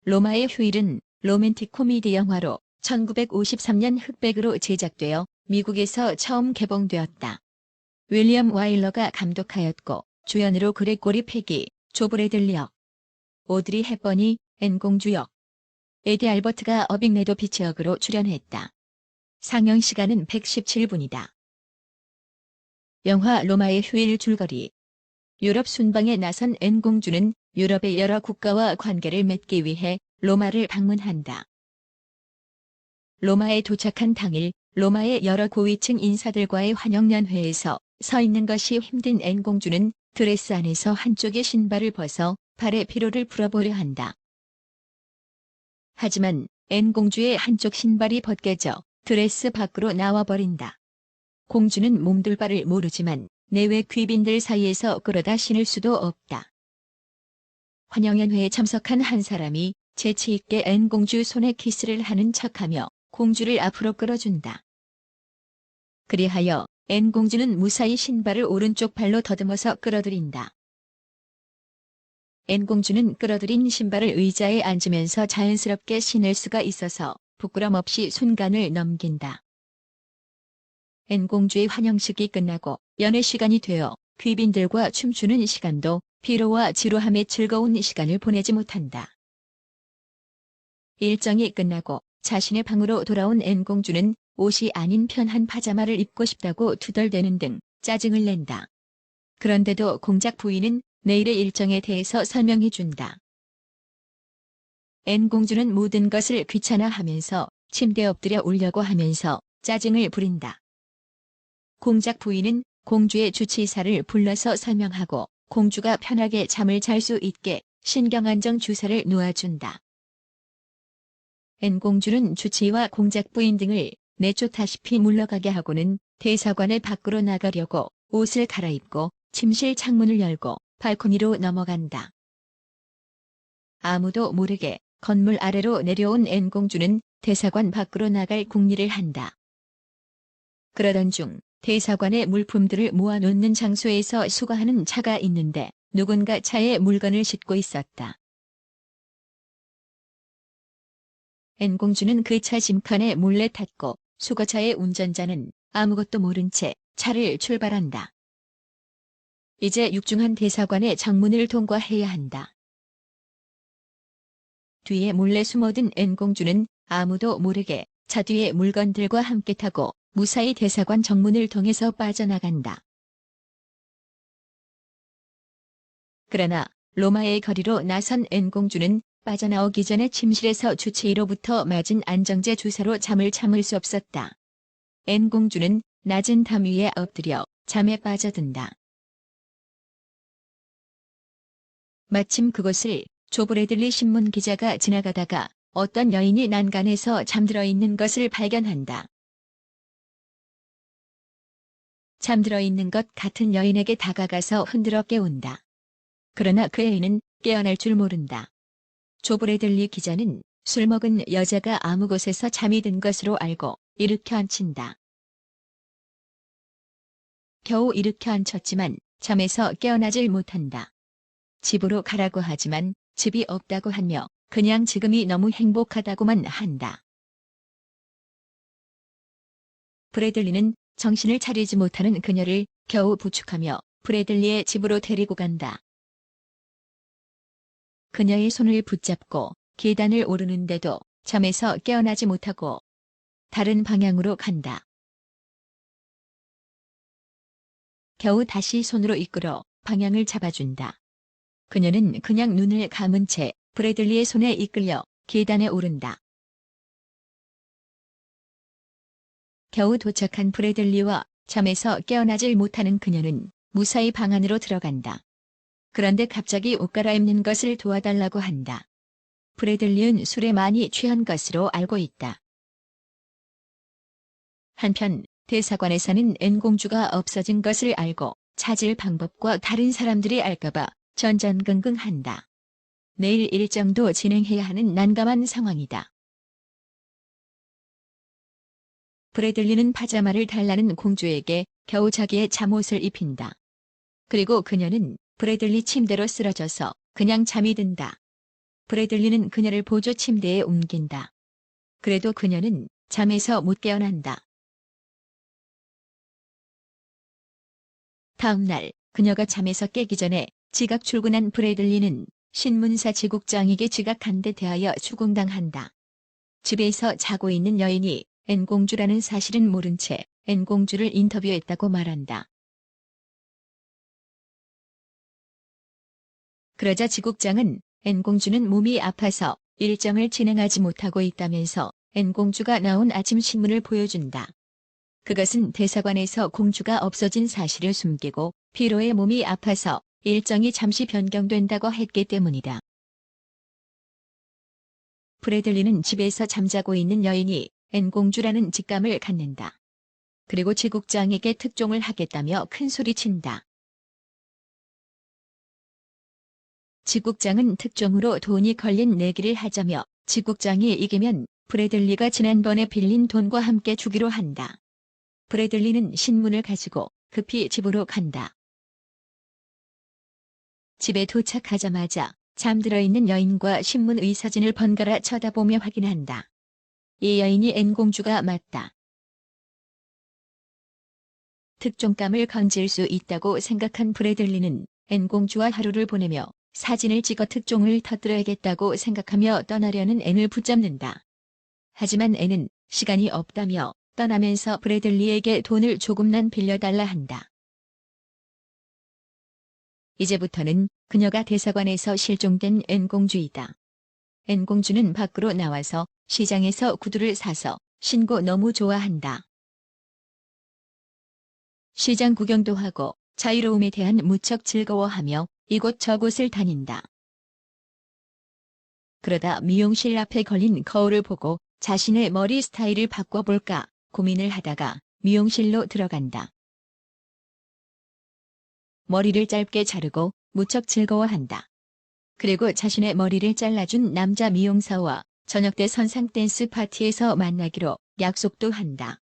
로마의 휴일은 로맨틱 코미디 영화로 1953년 흑백으로 제작되어 미국에서 처음 개봉되었다. 윌리엄 와일러가 감독하였고 주연으로 그레고리 패기, 조 브래들리 역, 오드리 헵번이 앤 공주 역, 에디 알버트가 어빅 레도피치 역으로 출연했다. 상영 시간은 117분이다. 영화 로마의 휴일 줄거리. 유럽 순방에 나선 앤 공주는 유럽의 여러 국가와 관계를 맺기 위해 로마를 방문한다. 로마에 도착한 당일 로마의 여러 고위층 인사들과의 환영연회에서 서 있는 것이 힘든 앤 공주는 드레스 안에서 한쪽의 신발을 벗어 발의 피로를 풀어보려 한다. 하지만 앤 공주의 한쪽 신발이 벗겨져 드레스 밖으로 나와버린다. 공주는 몸둘 바를 모르지만 내외 귀빈들 사이에서 끌어다 신을 수도 없다. 환영연회에 참석한 한 사람이 재치 있게 앤 공주 손에 키스를 하는 척하며 공주를 앞으로 끌어준다. 그리하여 앤 공주는 무사히 신발을 오른쪽 발로 더듬어서 끌어들인다. 앤 공주는 끌어들인 신발을 의자에 앉으면서 자연스럽게 신을 수가 있어서 부끄럼 없이 순간을 넘긴다. 앤 공주의 환영식이 끝나고 연회 시간이 되어 귀빈들과 춤추는 시간도 피로와 지루함에 즐거운 시간을 보내지 못한다. 일정이 끝나고 자신의 방으로 돌아온 앤 공주는 옷이 아닌 편한 파자마를 입고 싶다고 투덜대는 등 짜증을 낸다. 그런데도 공작 부인은 내일의 일정에 대해서 설명해준다. 앤 공주는 모든 것을 귀찮아하면서 침대에 엎드려 울려고 하면서 짜증을 부린다. 공작 부인은 공주의 주치의사를 불러서 설명하고 공주가 편하게 잠을 잘 수 있게 신경안정 주사를 놓아준다. 앤 공주는 주치의와 공작 부인 등을 내쫓다시피 물러가게 하고는 대사관을 밖으로 나가려고 옷을 갈아입고 침실 창문을 열고 발코니로 넘어간다. 아무도 모르게 건물 아래로 내려온 앤 공주는 대사관 밖으로 나갈 궁리를 한다. 그러던 중 대사관의 물품들을 모아놓는 장소에서 수거하는 차가 있는데 누군가 차에 물건을 싣고 있었다. 앤 공주는 그 차 짐칸에 몰래 탔고 수거차의 운전자는 아무것도 모른 채 차를 출발한다. 이제 육중한 대사관의 정문을 통과해야 한다. 뒤에 몰래 숨어든 앤 공주는 아무도 모르게 차 뒤에 물건들과 함께 타고 무사히 대사관 정문을 통해서 빠져나간다. 그러나 로마의 거리로 나선 앤 공주는 빠져나오기 전에 침실에서 주치의로부터 맞은 안정제 주사로 잠을 참을 수 없었다. 앤 공주는 낮은 담 위에 엎드려 잠에 빠져든다. 마침 그곳을 조 브래들리 신문 기자가 지나가다가 어떤 여인이 난간에서 잠들어 있는 것을 발견한다. 잠들어 있는 것 같은 여인에게 다가가서 흔들어 깨운다. 그러나 그 여인은 깨어날 줄 모른다. 조 브래들리 기자는 술 먹은 여자가 아무 곳에서 잠이 든 것으로 알고 일으켜 앉힌다. 겨우 일으켜 앉혔지만 잠에서 깨어나질 못한다. 집으로 가라고 하지만 집이 없다고 하며 그냥 지금이 너무 행복하다고만 한다. 브래들리는 정신을 차리지 못하는 그녀를 겨우 부축하며 브래들리의 집으로 데리고 간다. 그녀의 손을 붙잡고 계단을 오르는데도 잠에서 깨어나지 못하고 다른 방향으로 간다. 겨우 다시 손으로 이끌어 방향을 잡아준다. 그녀는 그냥 눈을 감은 채 브래들리의 손에 이끌려 계단에 오른다. 겨우 도착한 브래들리와 잠에서 깨어나질 못하는 그녀는 무사히 방 안으로 들어간다. 그런데 갑자기 옷 갈아입는 것을 도와달라고 한다. 브래들리는 술에 많이 취한 것으로 알고 있다. 한편 대사관에서는 앤 공주가 없어진 것을 알고 찾을 방법과 다른 사람들이 알까봐 전전긍긍한다. 내일 일정도 진행해야 하는 난감한 상황이다. 브래들리는 파자마를 달라는 공주에게 겨우 자기의 잠옷을 입힌다. 그리고 그녀는 브래들리 침대로 쓰러져서 그냥 잠이 든다. 브래들리는 그녀를 보조 침대에 옮긴다. 그래도 그녀는 잠에서 못 깨어난다. 다음 날 그녀가 잠에서 깨기 전에 지각 출근한 브래들리는 신문사 지국장에게 지각한 데 대하여 추궁당한다. 집에서 자고 있는 여인이 앤공주라는 사실은 모른 채 앤공주를 인터뷰했다고 말한다. 그러자 지국장은 앤공주는 몸이 아파서 일정을 진행하지 못하고 있다면서 앤공주가 나온 아침 신문을 보여준다. 그것은 대사관에서 공주가 없어진 사실을 숨기고 피로에 몸이 아파서 일정이 잠시 변경된다고 했기 때문이다. 브래들리는 집에서 잠자고 있는 여인이 앤공주라는 직감을 갖는다. 그리고 지국장에게 특종을 하겠다며 큰소리친다. 지국장은 특종으로 돈이 걸린 내기를 하자며 지국장이 이기면 브래들리가 지난번에 빌린 돈과 함께 주기로 한다. 브래들리는 신문을 가지고 급히 집으로 간다. 집에 도착하자마자 잠들어 있는 여인과 신문의 사진을 번갈아 쳐다보며 확인한다. 이 여인이 앤공주가 맞다. 특종감을 건질 수 있다고 생각한 브래들리는 앤공주와 하루를 보내며 사진을 찍어 특종을 터뜨려야겠다고 생각하며 떠나려는 앤을 붙잡는다. 하지만 앤은 시간이 없다며 떠나면서 브래들리에게 돈을 조금만 빌려달라 한다. 이제부터는 그녀가 대사관에서 실종된 앤공주이다. 앤공주는 밖으로 나와서 시장에서 구두를 사서 신고 너무 좋아한다. 시장 구경도 하고 자유로움에 대한 무척 즐거워하며 이곳저곳을 다닌다. 그러다 미용실 앞에 걸린 거울을 보고 자신의 머리 스타일을 바꿔볼까 고민을 하다가 미용실로 들어간다. 머리를 짧게 자르고 무척 즐거워한다. 그리고 자신의 머리를 잘라준 남자 미용사와 저녁 때 선상 댄스 파티에서 만나기로 약속도 한다.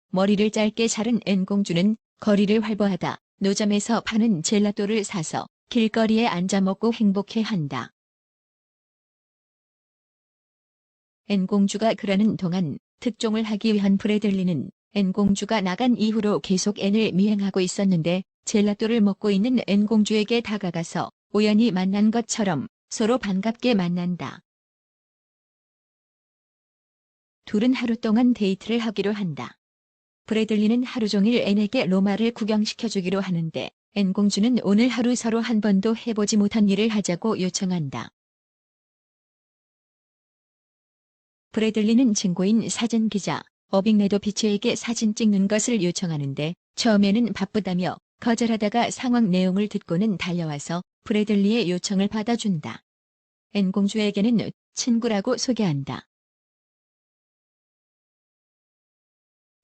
머리를 짧게 자른 앤공주는 거리를 활보하다 노점에서 파는 젤라또를 사서 길거리에 앉아 먹고 행복해한다. 앤공주가 그러는 동안 특종을 하기 위한 브래들리는 앤공주가 나간 이후로 계속 앤을 미행하고 있었는데 젤라또를 먹고 있는 앤공주에게 다가가서 우연히 만난 것처럼 서로 반갑게 만난다. 둘은 하루 동안 데이트를 하기로 한다. 브래들리는 하루 종일 앤에게 로마를 구경시켜주기로 하는데 앤공주는 오늘 하루 서로 한 번도 해보지 못한 일을 하자고 요청한다. 브래들리는 친구인 사진기자 어빙레도 비치에게 사진 찍는 것을 요청하는데 처음에는 바쁘다며 거절하다가 상황 내용을 듣고는 달려와서 브래들리의 요청을 받아준다. 앤공주에게는 친구라고 소개한다.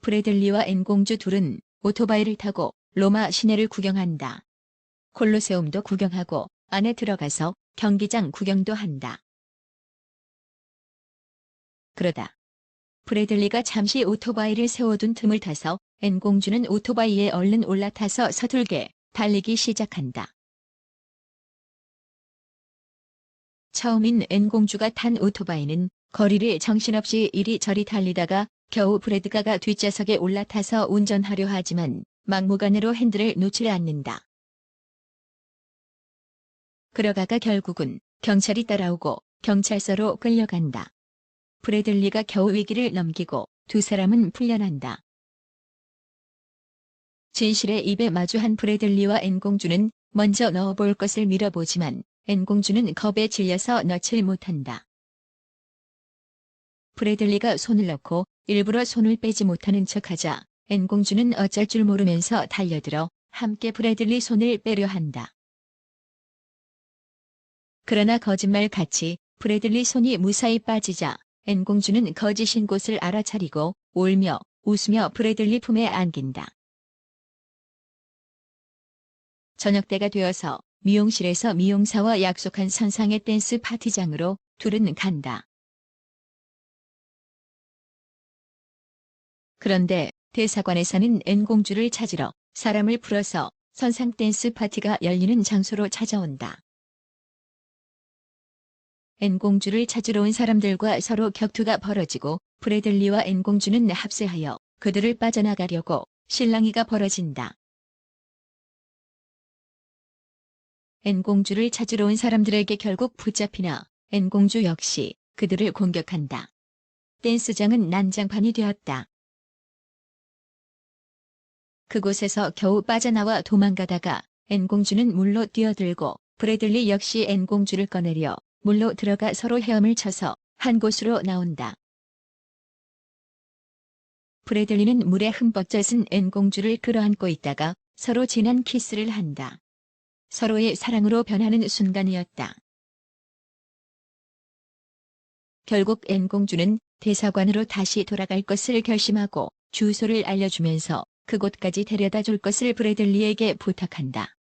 브래들리와 앤공주 둘은 오토바이를 타고 로마 시내를 구경한다. 콜로세움도 구경하고 안에 들어가서 경기장 구경도 한다. 그러다 브래들리가 잠시 오토바이를 세워둔 틈을 타서 앤공주는 오토바이에 얼른 올라타서 서툴게 달리기 시작한다. 처음인 앤공주가 탄 오토바이는 거리를 정신없이 이리저리 달리다가 겨우 브래드가가 뒷좌석에 올라타서 운전하려 하지만 막무가내로 핸들을 놓지 않는다. 그러다가 결국은 경찰이 따라오고 경찰서로 끌려간다. 브래들리가 겨우 위기를 넘기고 두 사람은 풀려난다. 진실의 입에 마주한 브래들리와 앤공주는 먼저 넣어볼 것을 밀어보지만 앤공주는 겁에 질려서 넣질 못한다. 브래들리가 손을 넣고 일부러 손을 빼지 못하는 척하자 앤공주는 어쩔 줄 모르면서 달려들어 함께 브래들리 손을 빼려 한다. 그러나 거짓말같이 브래들리 손이 무사히 빠지자 앤공주는 거짓인 곳을 알아차리고 울며 웃으며 브래들리 품에 안긴다. 저녁때가 되어서 미용실에서 미용사와 약속한 선상의 댄스 파티장으로 둘은 간다. 그런데 대사관에서는 앤공주를 찾으러 사람을 풀어서 선상 댄스 파티가 열리는 장소로 찾아온다. 앤공주를 찾으러 온 사람들과 서로 격투가 벌어지고 브래들리와 앤공주는 합세하여 그들을 빠져나가려고 실랑이가 벌어진다. 앤공주를 찾으러 온 사람들에게 결국 붙잡히나 앤공주 역시 그들을 공격한다. 댄스장은 난장판이 되었다. 그곳에서 겨우 빠져나와 도망가다가 앤공주는 물로 뛰어들고 브래들리 역시 앤공주를 꺼내려 물로 들어가 서로 헤엄을 쳐서 한 곳으로 나온다. 브래들리는 물에 흠뻑 젖은 앤공주를 끌어안고 있다가 서로 진한 키스를 한다. 서로의 사랑으로 변하는 순간이었다. 결국 앤공주는 대사관으로 다시 돌아갈 것을 결심하고 주소를 알려주면서 그곳까지 데려다 줄 것을 브래들리에게 부탁한다.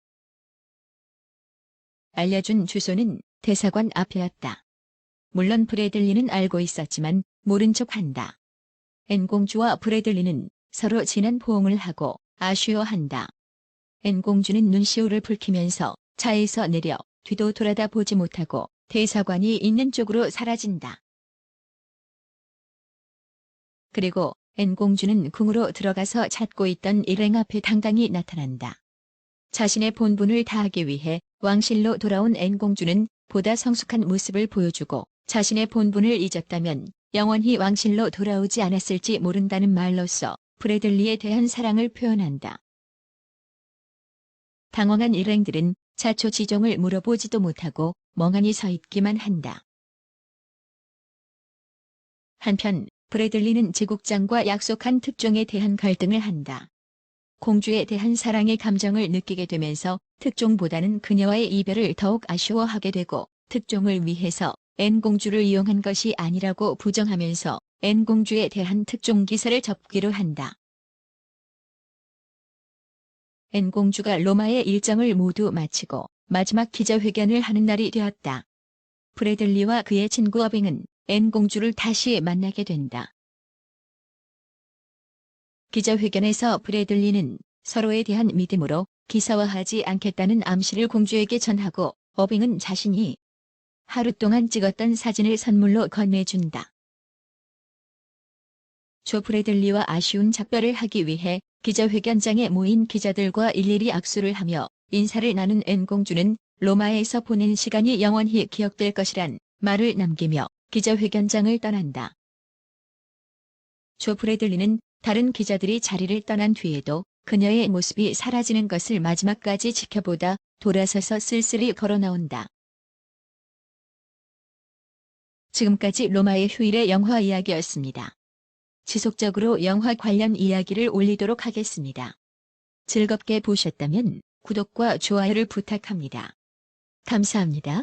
알려준 주소는 대사관 앞이었다. 물론 브래들리는 알고 있었지만 모른 척한다. 앤공주와 브래들리는 서로 진한 포옹을 하고 아쉬워한다. 앤공주는 눈시울을 붉히면서 차에서 내려 뒤도 돌아다 보지 못하고 대사관이 있는 쪽으로 사라진다. 그리고 앤공주는 궁으로 들어가서 찾고 있던 일행 앞에 당당히 나타난다. 자신의 본분을 다하기 위해 왕실로 돌아온 앤공주는 보다 성숙한 모습을 보여주고 자신의 본분을 잊었다면 영원히 왕실로 돌아오지 않았을지 모른다는 말로써 브래들리에 대한 사랑을 표현한다. 당황한 일행들은 자초지종을 물어보지도 못하고 멍하니 서 있기만 한다. 한편 브래들리는 지국장과 약속한 특종에 대한 갈등을 한다. 공주에 대한 사랑의 감정을 느끼게 되면서 특종보다는 그녀와의 이별을 더욱 아쉬워하게 되고 특종을 위해서 앤공주를 이용한 것이 아니라고 부정하면서 앤공주에 대한 특종 기사를 접기로 한다. 앤공주가 로마의 일정을 모두 마치고 마지막 기자회견을 하는 날이 되었다. 브래들리와 그의 친구 어빙은 앤공주를 다시 만나게 된다. 기자회견에서 브래들리는 서로에 대한 믿음으로 기사화하지 않겠다는 암시를 공주에게 전하고 어빙은 자신이 하루 동안 찍었던 사진을 선물로 건네준다. 조 브래들리와 아쉬운 작별을 하기 위해 기자회견장에 모인 기자들과 일일이 악수를 하며 인사를 나눈 앤공주는 로마에서 보낸 시간이 영원히 기억될 것이란 말을 남기며 기자회견장을 떠난다. 조 브래들리는 다른 기자들이 자리를 떠난 뒤에도 그녀의 모습이 사라지는 것을 마지막까지 지켜보다 돌아서서 쓸쓸히 걸어 나온다. 지금까지 로마의 휴일의 영화 이야기였습니다. 지속적으로 영화 관련 이야기를 올리도록 하겠습니다. 즐겁게 보셨다면 구독과 좋아요를 부탁합니다. 감사합니다.